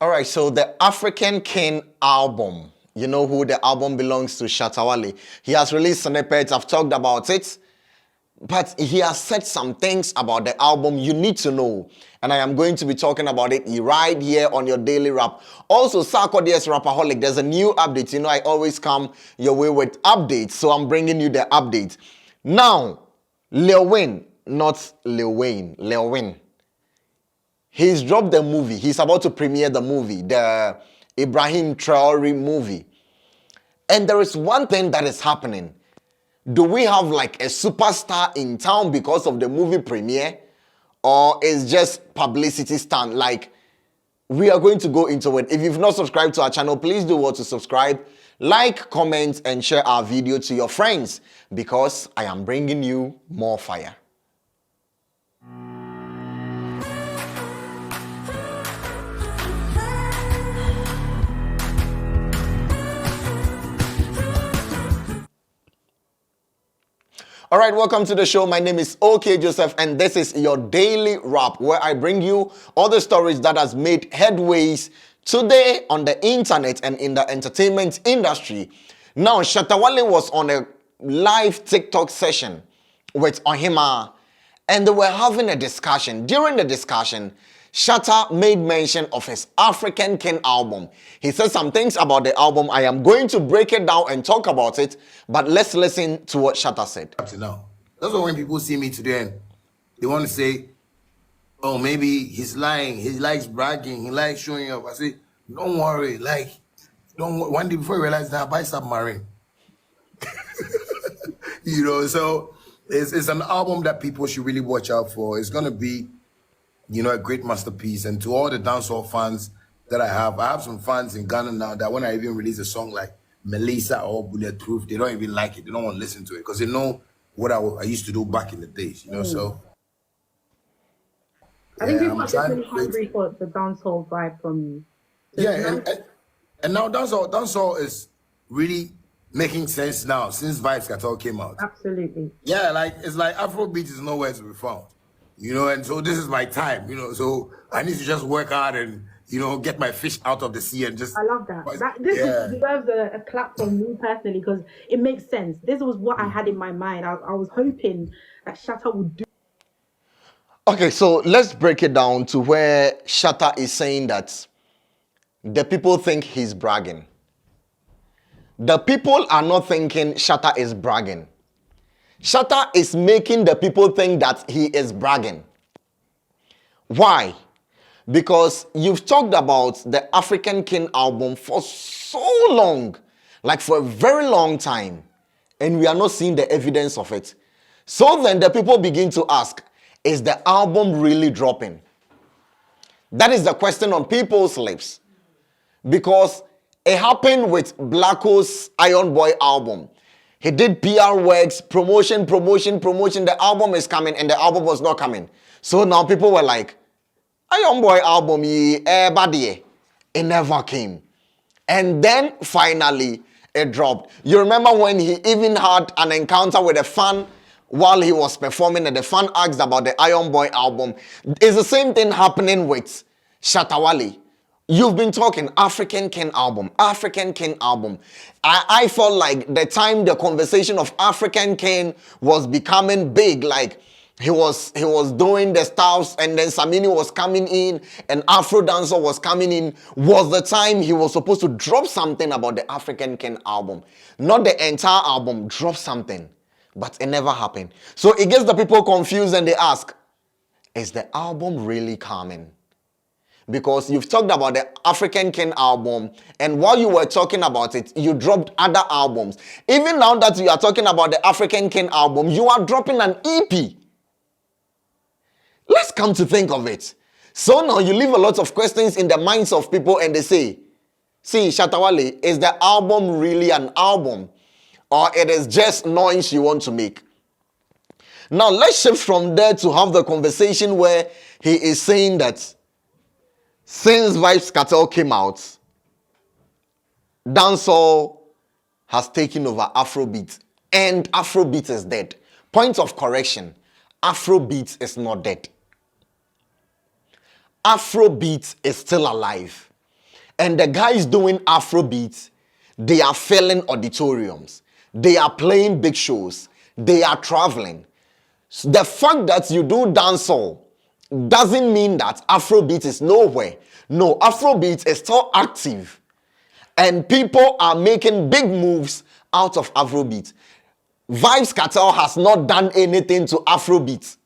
All right, so the African King album, you know who the album belongs to, Shatta Wale. He has released snippets, I've talked about it, but he has said some things about the album you need to know. And I am going to be talking about it right here on your Daily Wrap. Also, Sarkodie's Rapperholic, there's a new update. You know, I always come your way with updates, so I'm bringing you the update. Now, Lil Wayne, not Lil Wayne, Lil Wayne. He's dropped the movie. He's about to premiere the movie, the Ibrahim Traore movie. And there is one thing that is happening. Do we have like a superstar in town because of the movie premiere? Or is just publicity stunt? Like, we are going to go into it. If you've not subscribed to our channel, please do what to subscribe. Like, comment, and share our video to your friends. Because I am bringing you more fire. All right, welcome to the show. My name is OK Joseph, and this is your Daily Wrap, where I bring you all the stories that has made headways today on the internet and in the entertainment industry. Now, Shatta Wale was on a live TikTok session with Ohima, and they were having a discussion. During the discussion, Shatta made mention of his African King album. He said some things about the album. I am going to break it down and talk about it, but let's listen to what Shatta said. Up to now. That's why when people see me today and they want to say, oh, maybe he's lying, he likes bragging, he likes showing up. I say, don't worry, one day before you realize that, buy submarine. You know, so it's an album that people should really watch out for. It's going to be, you know, a great masterpiece. And to all the dancehall fans that I have some fans in Ghana now that when I even release a song like Melissa or Bulletproof, they don't even like it. They don't want to listen to it because they know what I used to do back in the days, you know, so. I think people are just really hungry for the dancehall vibe from you. So yeah, and now dancehall is really making sense now since Vybz Kartel came out. Absolutely. Yeah, like, it's like Afrobeat is nowhere to be found. You know, and so this is my time, you know, so I need to just work hard and, you know, get my fish out of the sea and just... I love that. This deserves a clap from me personally because it makes sense. This was what I had in my mind. I was hoping that Shatta would do. Okay, so let's break it down to where Shatta is saying that the people think he's bragging. The people are not thinking Shatta is bragging. Shatta is making the people think that he is bragging. Why? Because you've talked about the African King album for so long, like for a very long time, and we are not seeing the evidence of it. So then the people begin to ask, is the album really dropping? That is the question on people's lips. Because it happened with Blacko's Iron Boy album. He did PR works, promotion. The album is coming and the album was not coming. So now people were like, Iron Boy album, it never came. And then finally it dropped. You remember when he even had an encounter with a fan while he was performing and the fan asked about the Iron Boy album. It's the same thing happening with Shatta Wale. You've been talking African King album. I felt like the time the conversation of African King was becoming big, like he was doing the styles and then Samini was coming in and Afro Dancer was coming in, was the time he was supposed to drop something about the African King album. Not the entire album, drop something. But it never happened. So it gets the people confused and they ask, is the album really coming? Because you've talked about the African King album, and while you were talking about it, you dropped other albums. Even now that you are talking about the African King album, you are dropping an EP. Let's come to think of it. So now you leave a lot of questions in the minds of people and they say, see, Shatta Wale, is the album really an album? Or it is just noise you want to make? Now let's shift from there to have the conversation where he is saying that since Vybz Kartel came out, dancehall has taken over Afrobeat, and Afrobeat is dead. Point of correction, Afrobeat is not dead. Afrobeat is still alive. And the guys doing Afrobeat, they are filling auditoriums. They are playing big shows. They are traveling. The fact that you do dancehall doesn't mean that Afrobeat is nowhere. No, Afrobeat is still active. And people are making big moves out of Afrobeat. Vybz Kartel has not done anything to Afrobeat.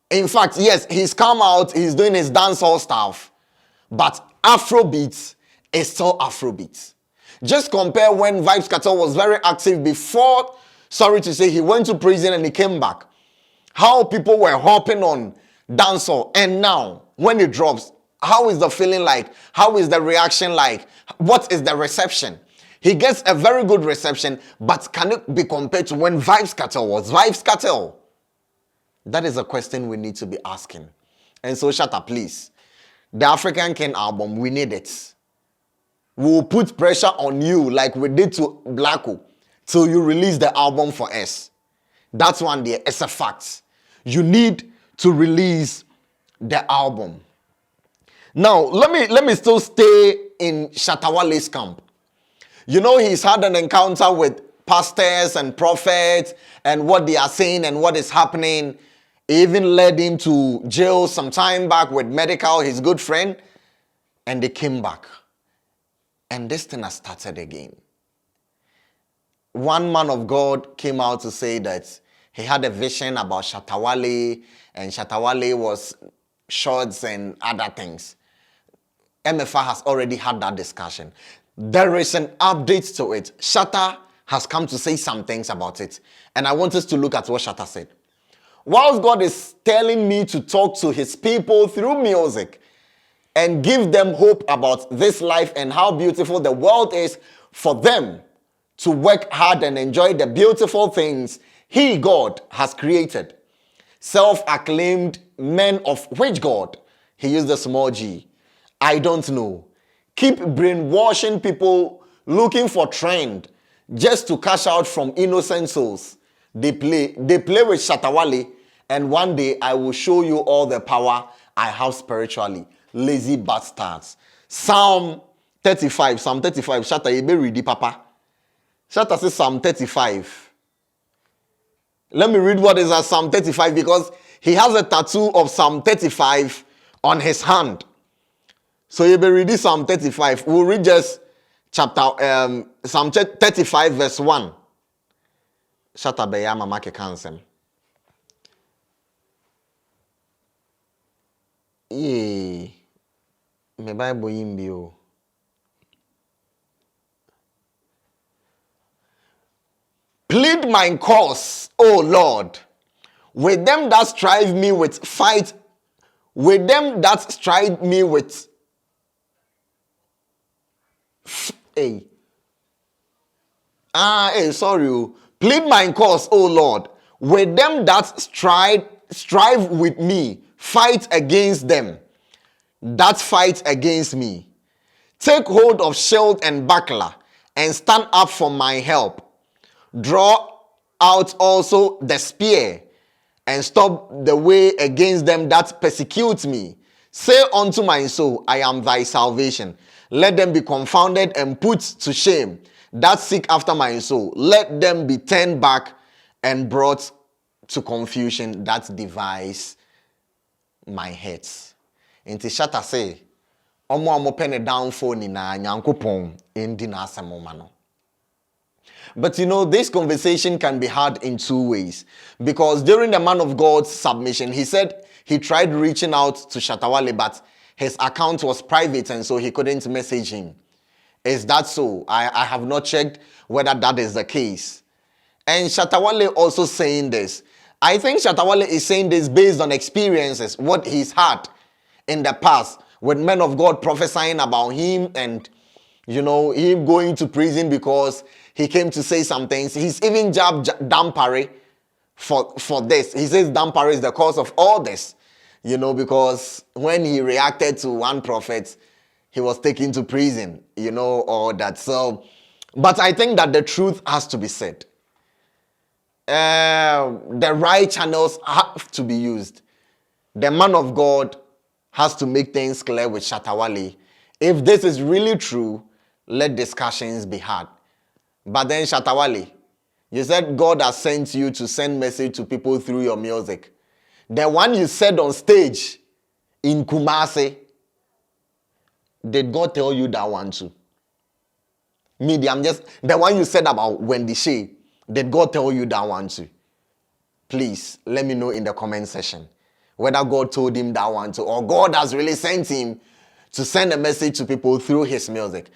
In fact, yes, he's come out, he's doing his dancehall stuff. But Afrobeat is still Afrobeat. Just compare when Vybz Kartel was very active before, sorry to say, he went to prison and he came back. How people were hopping on dancehall. And now, when it drops, how is the feeling like? How is the reaction like? What is the reception? He gets a very good reception, but can it be compared to when Vybz Kartel was? Vybz Kartel. That is a question we need to be asking. And so, Shatta, please. The African King album, we need it. We will put pressure on you like we did to Blacko till you release the album for us. That's one there. It's a fact. You need to release the album. Now, let me still stay in Shatta Wale's camp. You know, he's had an encounter with pastors and prophets and what they are saying and what is happening. It even led him to jail some time back with Medical, his good friend, and they came back. And this thing has started again. One man of God came out to say that he had a vision about Shatta Wale, and Shatta Wale was shorts and other things. MFA has already had that discussion. There is an update to it. Shatta has come to say some things about it. And I want us to look at what Shatta said. Whilst God is telling me to talk to his people through music and give them hope about this life and how beautiful the world is for them to work hard and enjoy the beautiful things he, God, has created. Self-acclaimed men of which God? He used a small g. I don't know. Keep brainwashing people looking for trend just to cash out from innocent souls. They play with Shatta Wale, and one day I will show you all the power I have spiritually. Lazy bastards. Psalm 35, Shatta, you be ready, Papa. Shatta says Psalm 35. Let me read what is at Psalm 35 because he has a tattoo of Psalm 35 on his hand. So you be reading Psalm 35. We'll read just Psalm 35 verse 1. Shatta be ya mama ke kansem. Yee. Me Bible yimbi o. Plead my cause, O Lord, with them that strive me with fight, with them that strive me with sorry. Plead my cause, O Lord, with them that strive with me, fight against them that fight against me. Take hold of shield and buckler, and stand up for my help. Draw out also the spear, and stop the way against them that persecute me. Say unto my soul, I am thy salvation. Let them be confounded and put to shame that seek after my soul. Let them be turned back and brought to confusion that devise my heads. Inti Shatta say, omo pen downfall ni na nyankopon endi na asemo no. But you know, this conversation can be had in two ways. Because during the man of God's submission, he said he tried reaching out to Shatta Wale, but his account was private and so he couldn't message him. Is that so? I have not checked whether that is the case. And Shatta Wale also saying this. I think Shatta Wale is saying this based on experiences, what he's had in the past with men of God prophesying about him and, you know, him going to prison because he came to say some things. He's even jabbed Dampare for this. He says Dampare is the cause of all this, you know, because when he reacted to one prophet, he was taken to prison, you know, or that. So, but I think that the truth has to be said. The right channels have to be used. The man of God has to make things clear with Shatta Wale If this is really true, let discussions be had. But then Shatta Wale, you said God has sent you to send message to people through your music. The one you said on stage in Kumasi, did God tell you that one too? I'm just, the one you said about Wendy Shea, did God tell you that one too? Please, let me know in the comment section whether God told him that one too, or God has really sent him to send a message to people through his music.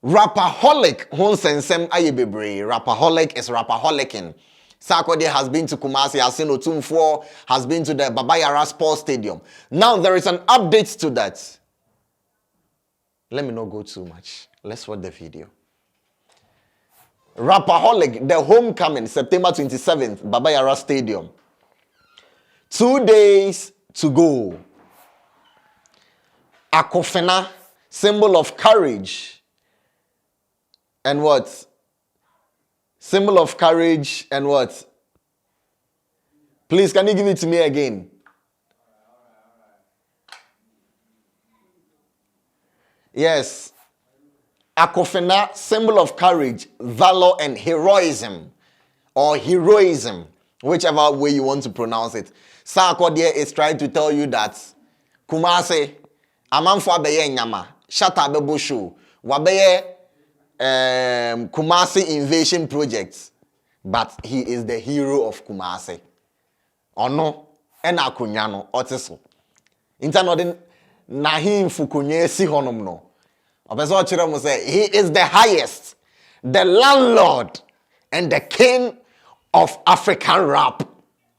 Rapperholic, Rapperholic is rapperholicing. Sarkodie has been to Kumasi, has seen Otumfuo, has been to the Baba Yara Sports Stadium. Now there is an update to that. Let me not go too much. Let's watch the video. Rapperholic, the homecoming, September 27th, Baba Yara Stadium. 2 days to go. Akofena, symbol of courage. And what? Symbol of courage and what? Please, can you give it to me again? Yes. Akofena, symbol of courage, valor, and heroism. Or heroism, whichever way you want to pronounce it. Sarkodie is trying to tell you that Kumasi, amanfo abeye nyama, Shatta bebo show, wabeye Kumasi invasion project, but he is the hero of Kumasi. Ono, ena kunyano, otiso. Internodin nahim fukunye si honom no. Obeso chiremo say he is the highest, the landlord, and the king of African rap.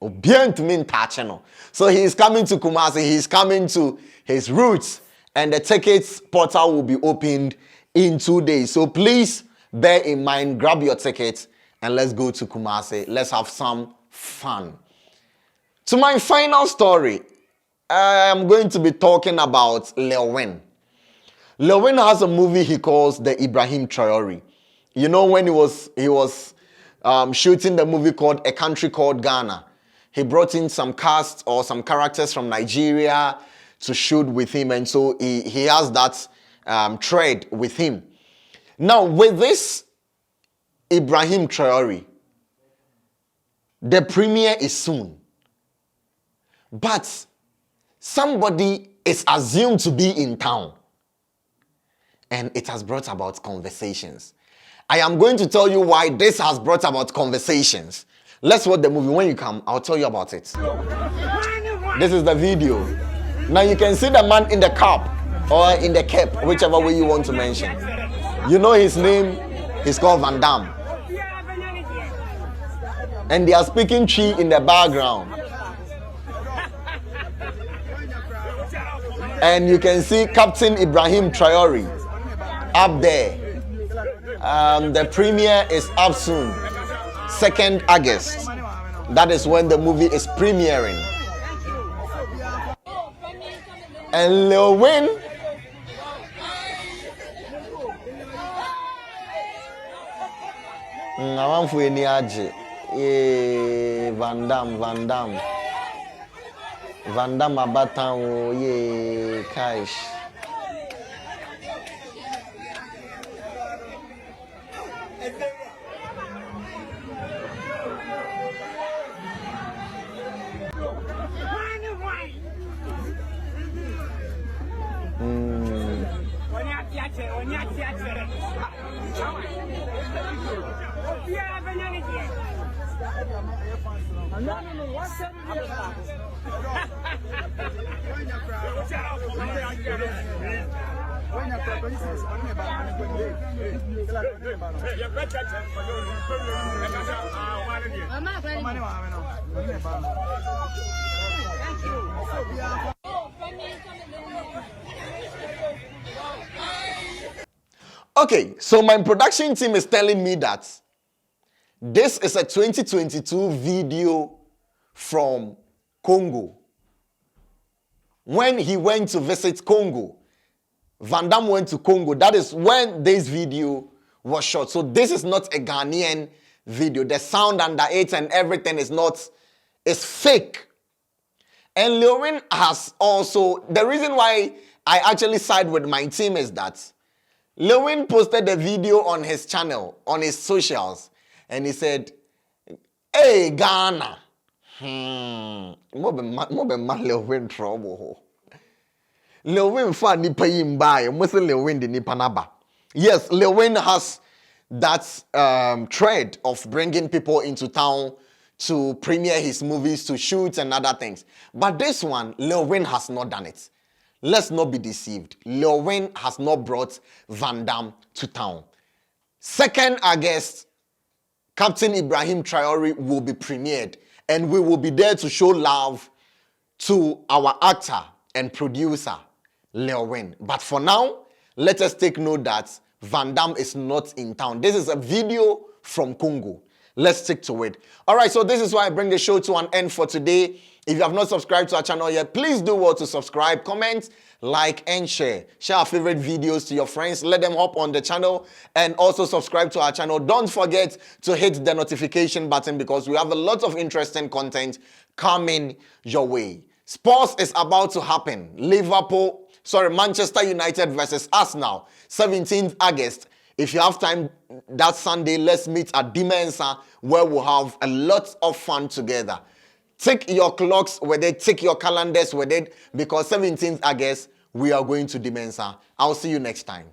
Obien to mean no. So he is coming to Kumasi, he is coming to his roots, and the tickets portal will be opened in 2 days. So please bear in mind, grab your tickets and let's go to Kumasi. Let's have some fun. To my final story, I am going to be talking about Lil Wayne. Lil Wayne has a movie he calls The Ibrahim Traore. You know, when he was shooting the movie called A Country Called Ghana, he brought in some cast or some characters from Nigeria to shoot with him, and so he has that thread with him. Now, with this Ibrahim Traore, the premiere is soon. But somebody is assumed to be in town. And it has brought about conversations. I am going to tell you why this has brought about conversations. Let's watch the movie. When you come, I'll tell you about it. This is the video. Now you can see the man in the cap or in the cap, whichever way you want to mention. You know his name, he's called Van Damme. And they are speaking tree in the background. And you can see Captain Ibrahim Traore up there. The premiere is up soon, 2nd August. That is when the movie is premiering. And Lil Wayne Van Damme Abatan, ye cash. Okay, so my production team is telling me that this is a 2022 video from Congo. When he went to visit Congo, Van Damme went to Congo. That is when this video was shot. So this is not a Ghanaian video. The sound under it and everything is fake. And Lil Wayne has also, the reason why I actually side with my team is that Lewin posted a video on his channel, on his socials, and he said, hey, Ghana. Mo be ma Lewin trouble. Lewin fa nipa yimbaye, mo se Lewin di nipa naba. Yes, Lewin has that trend of bringing people into town to premiere his movies, to shoot and other things. But this one, Lewin has not done it. Let's not be deceived. Lewin has not brought Van Damme to town. 2nd August, Captain Ibrahim Traore will be premiered, and we will be there to show love to our actor and producer, Lewin. But for now, let us take note that Van Damme is not in town. This is a video from Congo. Let's stick to it. All right, so this is why I bring the show to an end for today. If you have not subscribed to our channel yet, please do well to subscribe, comment, like, and share. Share our favorite videos to your friends. Let them hop on the channel and also subscribe to our channel. Don't forget to hit the notification button because we have a lot of interesting content coming your way. Sports is about to happen. Manchester United versus Arsenal, 17th August. If you have time that Sunday, let's meet at Dimensa where we'll have a lot of fun together. Take your clocks with it, take your calendars with it, because 17th August, we are going to Dimensa. I'll see you next time.